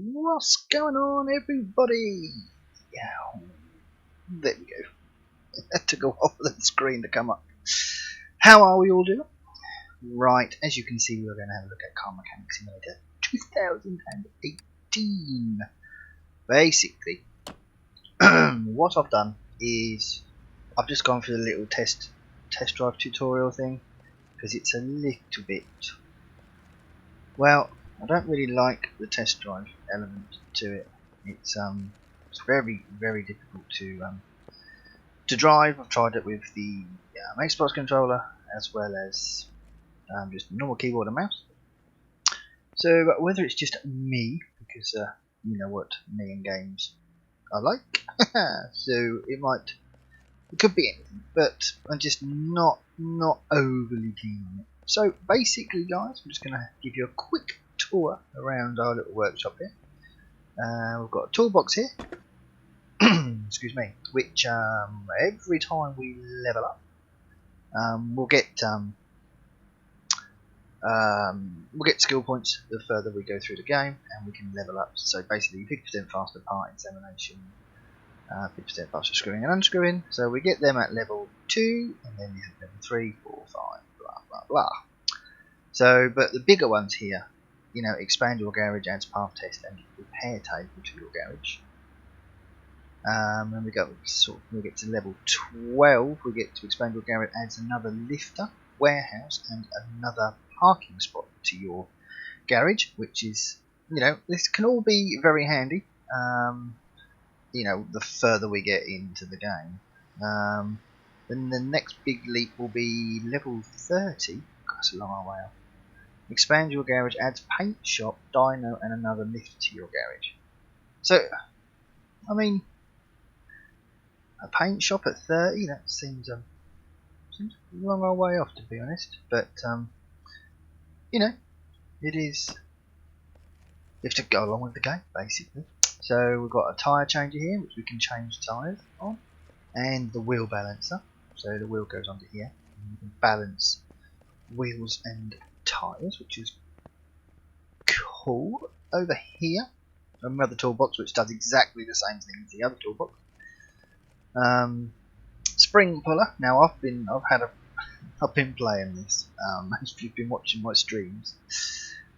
What's going on, everybody? Yeah, there we go. It had to go off the screen to come up. How are we all doing? Right, as you can see, we're going to have a look at Car Mechanic Simulator 2018. Basically, what I've done is I've just gone through the little test drive tutorial thing because it's a little bit, well, I don't really like the test drive element to it. It's very difficult to drive. I've tried it with the Xbox controller as well as just normal keyboard and mouse. So whether it's just me, because you know what me and games are like, so it could be anything, but I'm just not overly keen on it. So basically, guys, I'm just going to give you a quick tour around our little workshop here. We've got a toolbox here, excuse me, which every time we level up, we'll get skill points the further we go through the game, and we can level up. So basically, 50% faster part examination, 50% faster screwing and unscrewing. So we get them at level 2, and then you have level 3, 4, 5, blah blah blah. So, but the bigger ones here, you know, expand your garage, adds path test and repair table to your garage. And we get to level 12. We get to expand your garage, adds another lifter, warehouse, and another parking spot to your garage, which is, you know, this can all be very handy. You know, the further we get into the game. Then the next big leap will be level 30. That's a long way off. Expand your garage, adds paint shop, dyno, and another lift to your garage. So, I mean, a paint shop at 30, that seems a long old way off, to be honest. But you know, it is. You have to go along with the game, basically. So we've got a tyre changer here, which we can change tyres on, and the wheel balancer. So the wheel goes onto here, and you can balance wheels and tyres, which is cool. Over here, another toolbox which does exactly the same thing as the other toolbox. Spring puller. Now I've been playing this. If you've been watching my streams,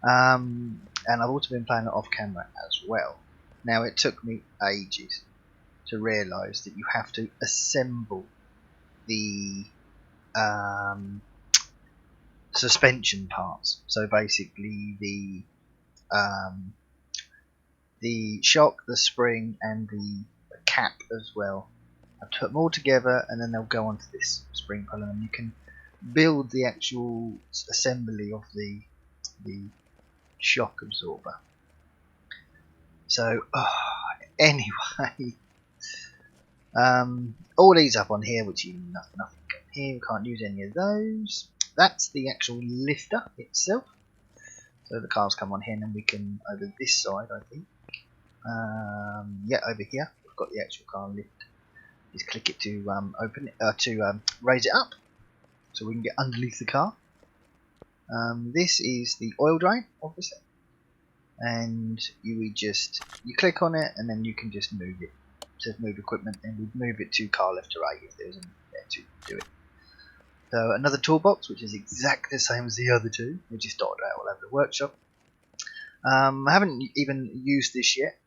and I've also been playing it off camera as well. Now it took me ages to realise that you have to assemble the suspension parts. So basically the shock, the spring, and the cap as well. I put them all together, and then they'll go onto this spring puller, and you can build the actual assembly of the shock absorber. So anyway, all these up on here, which nothing here. We can't use any of those. That's the actual lifter itself. So the cars come on here, and then we can over this side, I think. Yeah, over here we've got the actual car lift. Just click it to open it, raise it up, so we can get underneath the car. This is the oil drain, obviously, and you click on it, and then you can just move it. It says move equipment, and we move it to car left or right if there's anything there to do it. So another toolbox, which is exactly the same as the other two. We just dotted out all over the workshop. I haven't even used this yet.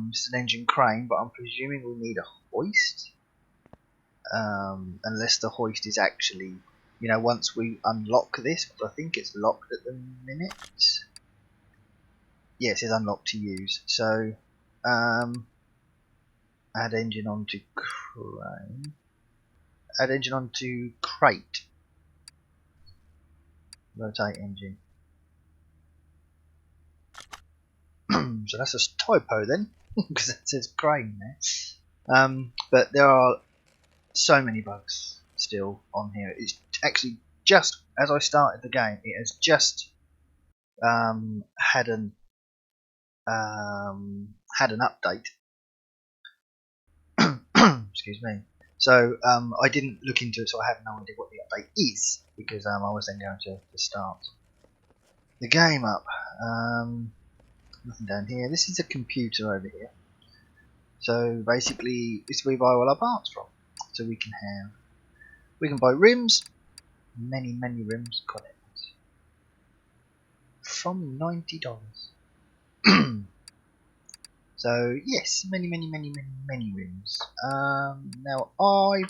It's an engine crane, but I'm presuming we'll need a hoist. Unless the hoist is actually, you know, once we unlock this, I think it's locked at the minute. Yeah, it says unlocked to use. So, add engine onto crane. Add engine onto crate. Rotate engine. So that's a typo then, because it says crane there. But there are so many bugs still on here. It's actually just as I started the game, it has just had an update. Excuse me. So I didn't look into it, so I have no idea what the update is, because I was then going to start the game up. Nothing down here. This is a computer over here. So basically, this is where we buy all our parts from. So we can buy rims, many rims. Got it. From $90. So yes, many rims. Now I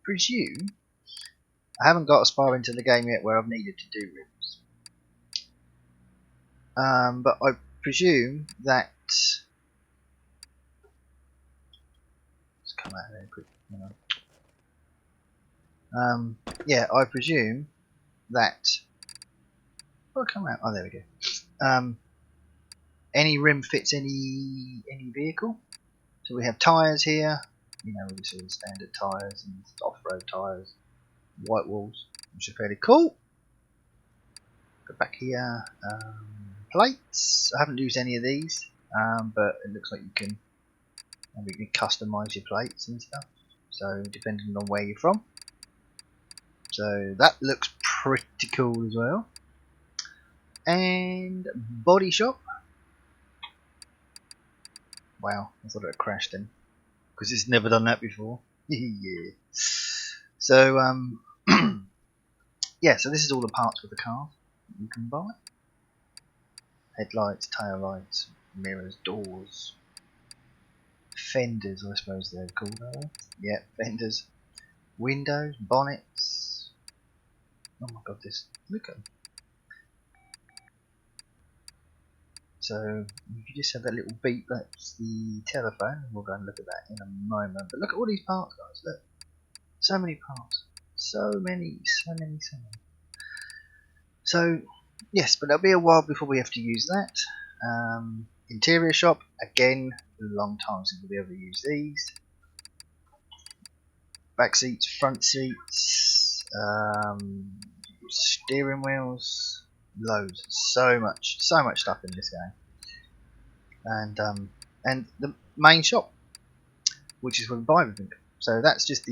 presume I haven't got as far into the game yet where I've needed to do rims. But I presume that let's come out there quick. Yeah, I presume that. Oh, come out. Oh, there we go. Any rim fits any vehicle. So we have tyres here. You know, we see standard tyres and off-road tyres, white walls, which are fairly cool. Go back here. Plates. I haven't used any of these, but it looks like you can customise your plates and stuff. So depending on where you're from. So that looks pretty cool as well. And body shop. Wow, I thought it had crashed then, because it's never done that before. Yeah. So yeah, so this is all the parts for the car you can buy. Headlights, tail lights, mirrors, doors, fenders, I suppose they're called, are they? Yeah, fenders, windows, bonnets. Oh my god, look at them. So if you just have that little beep, that's the telephone. We'll go and look at that in a moment. But look at all these parts, guys. Look, so many parts, so many. So yes, but it'll be a while before we have to use that. Interior shop, again, a long time since we'll be able to use these. Back seats, front seats, steering wheels, loads, so much stuff in this game. And the main shop, which is where we buy everything. So that's just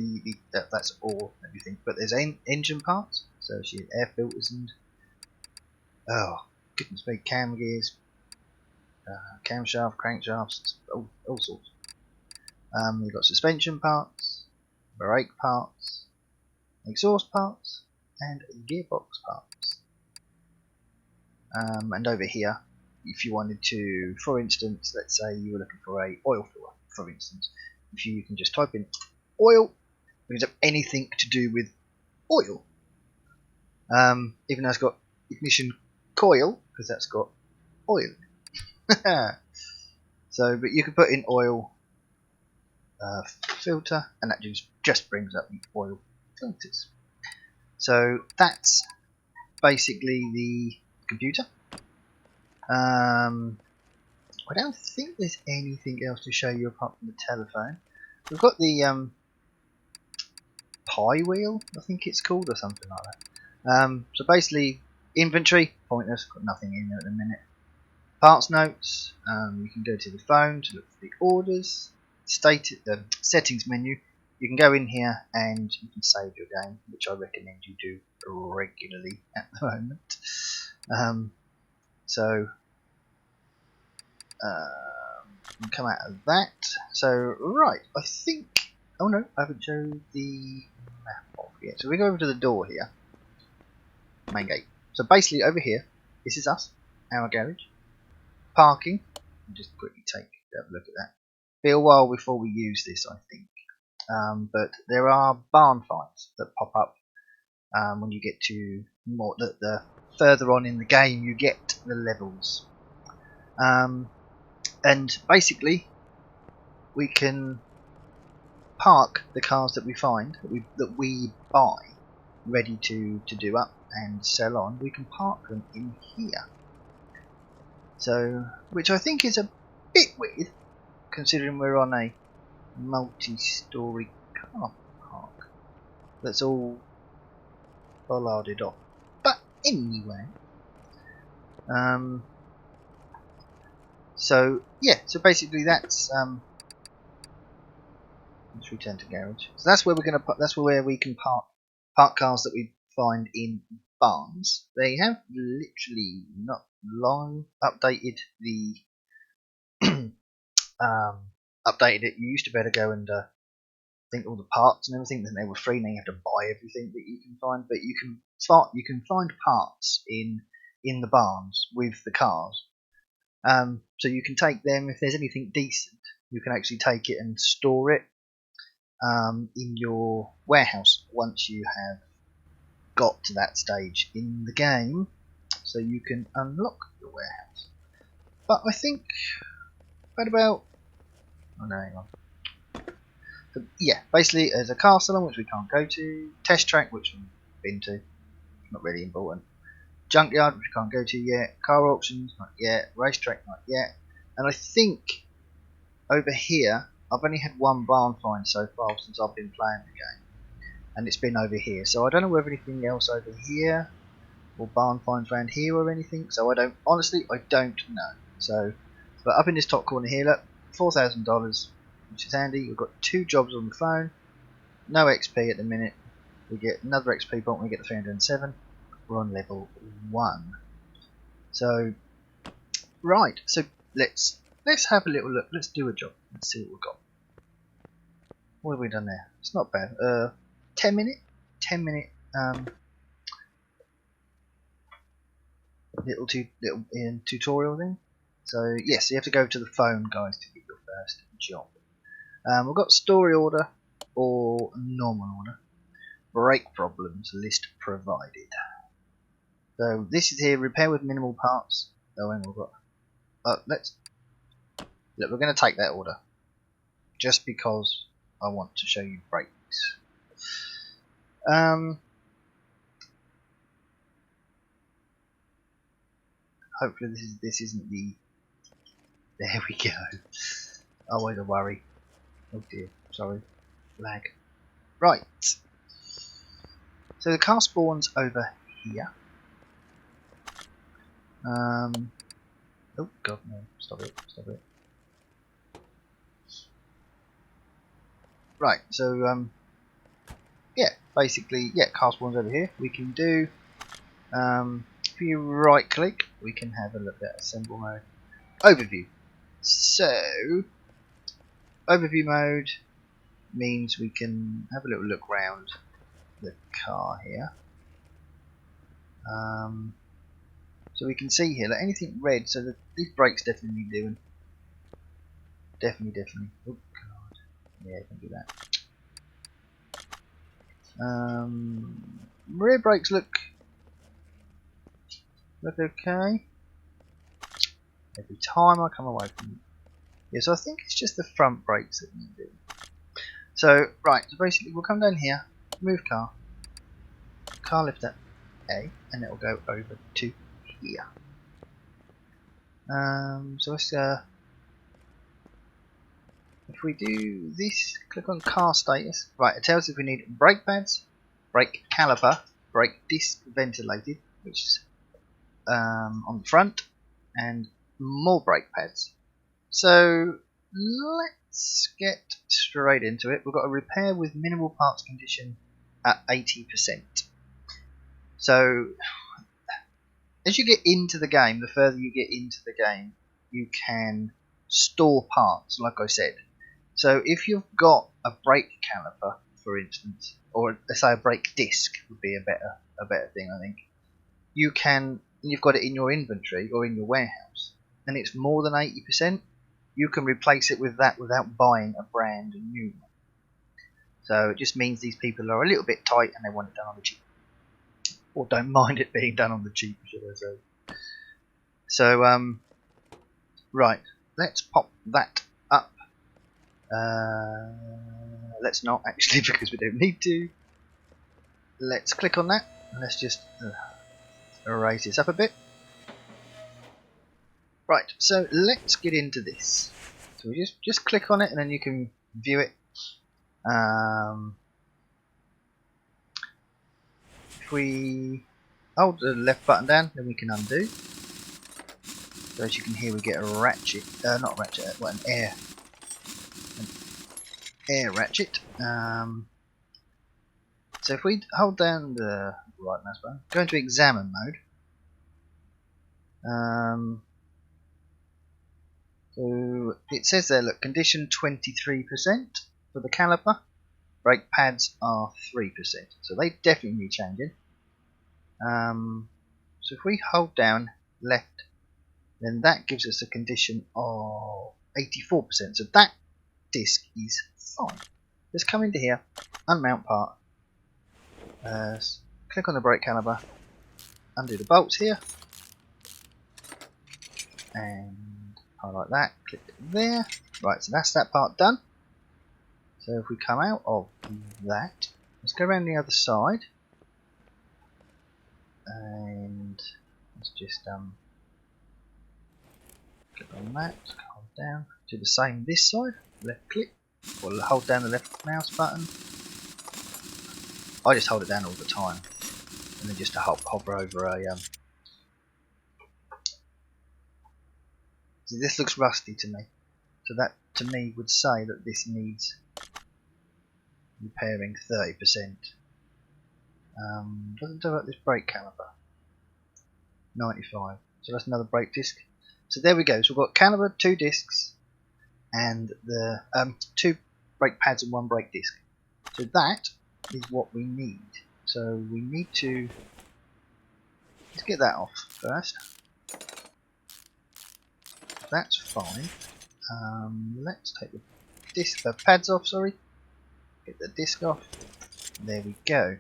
that's all everything. But there's engine parts, so she air filters and oh goodness me, cam gears, camshaft, crankshafts, all sorts. We've got suspension parts, brake parts, exhaust parts, and gearbox parts. And over here, if you wanted to, for instance, let's say you were looking for a oil filler, for instance, if you can just type in oil, you can have anything to do with oil. Even though it's got ignition coil, because that's got oil. So, but you can put in oil filter, and that just brings up the oil filters. So that's basically the computer. I don't think there's anything else to show you apart from the telephone. We've got the pie wheel, I think it's called, or something like that. So basically, inventory, pointless, got nothing in there at the minute. Parts notes, you can go to the phone to look for the orders. Settings menu, you can go in here and you can save your game, which I recommend you do regularly at the moment. So we'll come out of that. So right, I think. Oh no, I haven't shown the map off yet. So we go over to the door here, main gate. So basically over here, this is us, our garage, parking. I'll just quickly have a look at that. Be a while before we use this, I think. But there are barn fights that pop up when you get to more the further on in the game you get the levels. And basically we can park the cars that we find that we buy ready to do up and sell on. We can park them in here. So, which I think is a bit weird, considering we're on a multi-story car park that's all bollarded off. But anyway, so yeah, so basically that's let's return to garage. So that's where we're gonna that's where we can park cars that we find in barns. They have literally not long updated the updated it. You used to be able to go and think all the parts and everything. Then they were free. Now you have to buy everything that you can find. But you can find parts in the barns with the cars. So you can take them if there's anything decent. You can actually take it and store it in your warehouse once you have got to that stage in the game, so you can unlock your warehouse. But I think about oh no, hang on. So, yeah, basically there's a castle on which we can't go to, test track which we've been to, not really important, junkyard which we can't go to yet, car auctions not yet, racetrack not yet, and I think over here I've only had one barn find so far since I've been playing the game, and it's been over here, so I don't know whether anything else over here or barn finds around here or anything, so I don't know. So, but up in this top corner here, look, $4,000, which is handy. We've got 2 jobs on the phone, no XP at the minute. We get another XP point when we get the 307. We're on level 1. So, right, so let's have a little look. Let's do a job. Let's see what we've got. What have we done there? It's not bad. 10 minute little tutorial thing. So yes, you have to go to the phone, guys, to get your first job. We've got story order or normal order. Brake problems list provided. So this is here, repair with minimal parts. Oh, and we've got. Look, we're going to take that order just because I want to show you brakes. Hopefully this isn't the. There we go. Always a worry. Oh dear, sorry, lag. Right. So the car spawns over here. Oh god, no! Stop it! Stop it! Right. So yeah, basically, yeah, car spawns over here. We can do. If you right click, we can have a look at assemble mode. Overview. So, overview mode means we can have a little look round the car here. So we can see here that anything red, so that these brakes definitely need doing. Definitely. Oh god. Yeah, I can do that. Rear brakes look okay. Every time I come away from it. Yeah, so I think it's just the front brakes that need doing. So, right, so basically we'll come down here, move car lift at A, and it will go over to here. So let's if we do this, click on car status. Right, it tells us if we need brake pads, brake caliper, brake disc ventilated, which is on the front, and more brake pads. So let's get straight into it. We've got a repair with minimal parts condition at 80%. So as you get into the game, the further you get into the game, you can store parts, like I said. So if you've got a brake caliper, for instance, or let's say a brake disc would be a better thing, I think. You've got it in your inventory or in your warehouse, and it's more than 80%. You can replace it with that without buying a brand new one. So it just means these people are a little bit tight and they want it done on the cheap, or don't mind it being done on the cheap, should I say. So right, let's pop that up. Let's not actually, because we don't need to. Let's click on that and let's just erase this up a bit. Right, so let's get into this. So we just click on it and then you can view it. If we hold the left button down, then we can undo. So as you can hear, we get a ratchet, not ratchet, an air ratchet. So if we hold down the right mouse button. Go into examine mode. So it says there, look, condition 23% for the caliper. Brake pads are 3%, so they definitely need changing. So if we hold down left, then that gives us a condition of 84%. So that disc is fine. Let's come into here, unmount part, click on the brake caliper, undo the bolts here, and highlight that, click there. Right, so that's that part done. So if we come out of that, let's go around the other side, and let's just click on that, hold down, do the same this side, left click, or hold down the left mouse button. I just hold it down all the time, and then just to hover over a see, this looks rusty to me, so that to me would say that this needs repairing 30%. Doesn't do about this brake caliper. 95. So that's another brake disc. So there we go. So we've got caliper, 2 discs, and the 2 brake pads and 1 brake disc. So that is what we need. So we need to let's get that off first. That's fine. Let's take the pads off. Sorry. Get the disc off. There we go.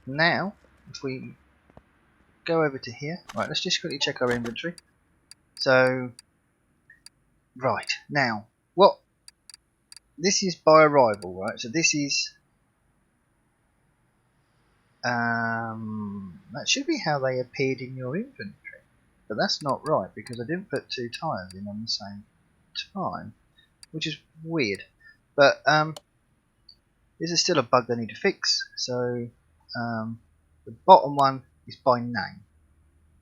Now, if we go over to here, right, let's just quickly check our inventory. So, right, now, what, this is by arrival, right, so this is, that should be how they appeared in your inventory, but that's not right, because I didn't put 2 tyres in on the same time, which is weird, but, this is still a bug they need to fix, so, the bottom one is by name,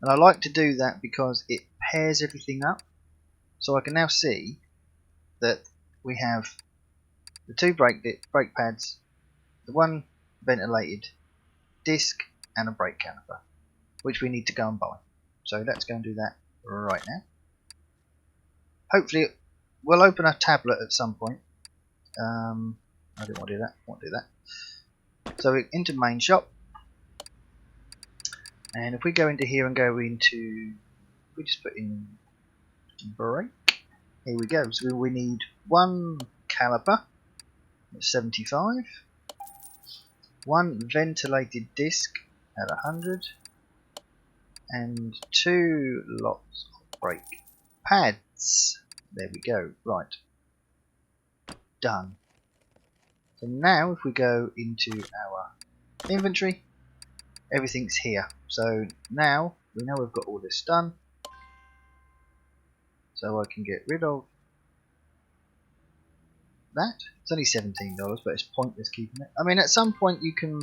and I like to do that because it pairs everything up. So I can now see that we have the 2 brake pads, the 1 ventilated disc, and a brake caliper, which we need to go and buy. So let's go and do that right now. Hopefully we'll open a tablet at some point. I didn't want to do that. I want to do that. So into main shop. And if we go into here and go into, we just put in brake, here we go. So we need 1 caliper at 75, 1 ventilated disc at 100, and 2 lots of brake pads. There we go. Right, done. So now if we go into our inventory, everything's here. So now we know we've got all this done. So I can get rid of that. It's only $17, but it's pointless keeping it. I mean, at some point you can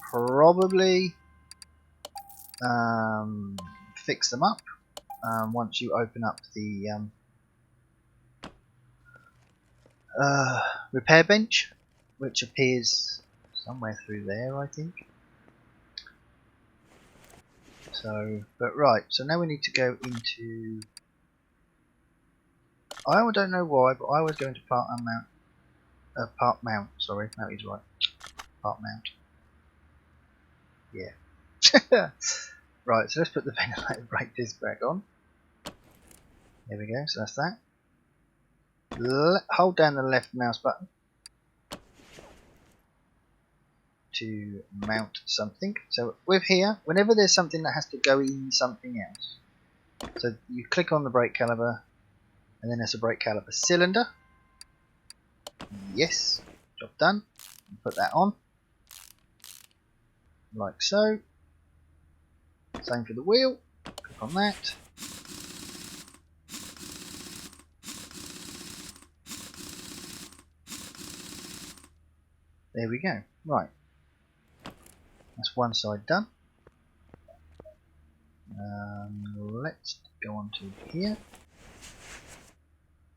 probably fix them up once you open up the repair bench, which appears somewhere through there, I think. So, but right, so now we need to go into, I don't know why, but I always go into part mount, sorry, that is right, part mount, yeah. Right, so let's put the ventilator brake disc back on. There we go, so that's that. Hold down the left mouse button to mount something. So with here, whenever there's something that has to go in something else, so you click on the brake caliper, and then there's a brake caliper cylinder. Yes, job done. Put that on, like so. Same for the wheel. Click on that. There we go. Right. That's one side done. Let's go on to here.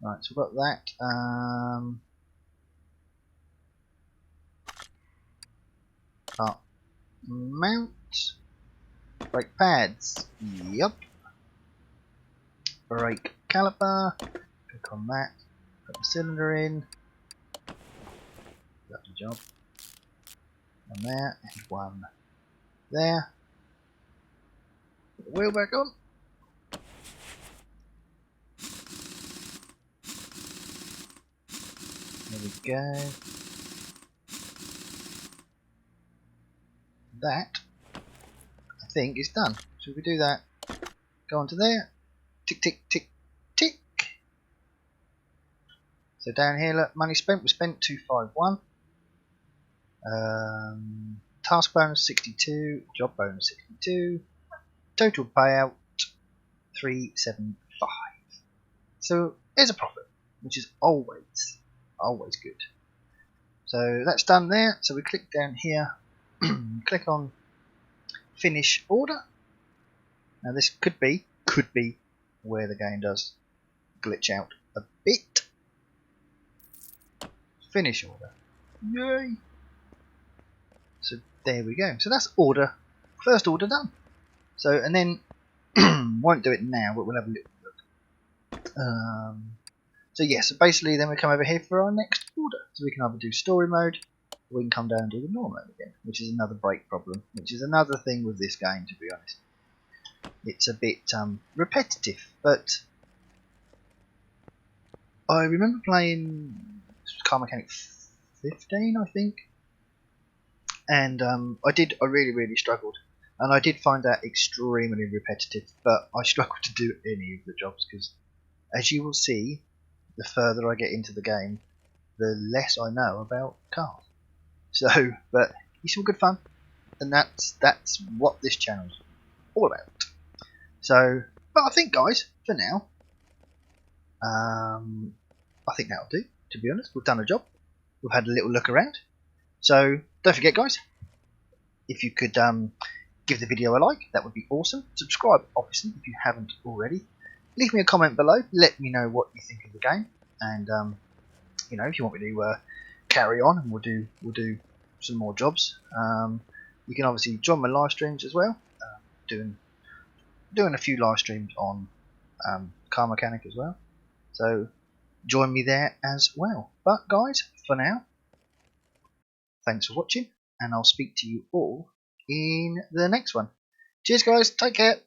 Right, so we've got that. Part mount. Brake pads. Yup. Brake caliper. Click on that. Put the cylinder in. Lovely job. One there and one there. Put the wheel back on. There we go. That, I think, is done. So if we do that, go onto there, tick, tick, tick, tick. So down here, look, money spent, we spent 251. Task bonus 62, job bonus 62, total payout 375. So there's a profit, which is always good. So that's done there. So we click down here, click on finish order. Now this could be where the game does glitch out a bit. Finish order. Yay! So there we go. So that's first order done. So and then won't do it now, but we'll have a little look. So yeah, so basically then we come over here for our next order. So we can either do story mode, or we can come down and do the normal mode again, which is another brake problem, which is another thing with this game, to be honest. It's a bit repetitive, but I remember playing Car Mechanic 15, I think, and I really struggled, and I did find that extremely repetitive, but I struggled to do any of the jobs because, as you will see, the further I get into the game, the less I know about cars. So, but it's all good fun, and that's what this channel's all about. So, but I think, guys, for now, I think that'll do. To be honest, we've done a job. We've had a little look around. So, don't forget, guys, if you could give the video a like, that would be awesome. Subscribe, obviously, if you haven't already. Leave me a comment below. Let me know what you think of the game, and you know, if you want me to carry on, and we'll do some more jobs. You can obviously join my live streams as well. Doing a few live streams on Car Mechanic as well. So join me there as well. But guys, for now, thanks for watching, and I'll speak to you all in the next one. Cheers, guys. Take care.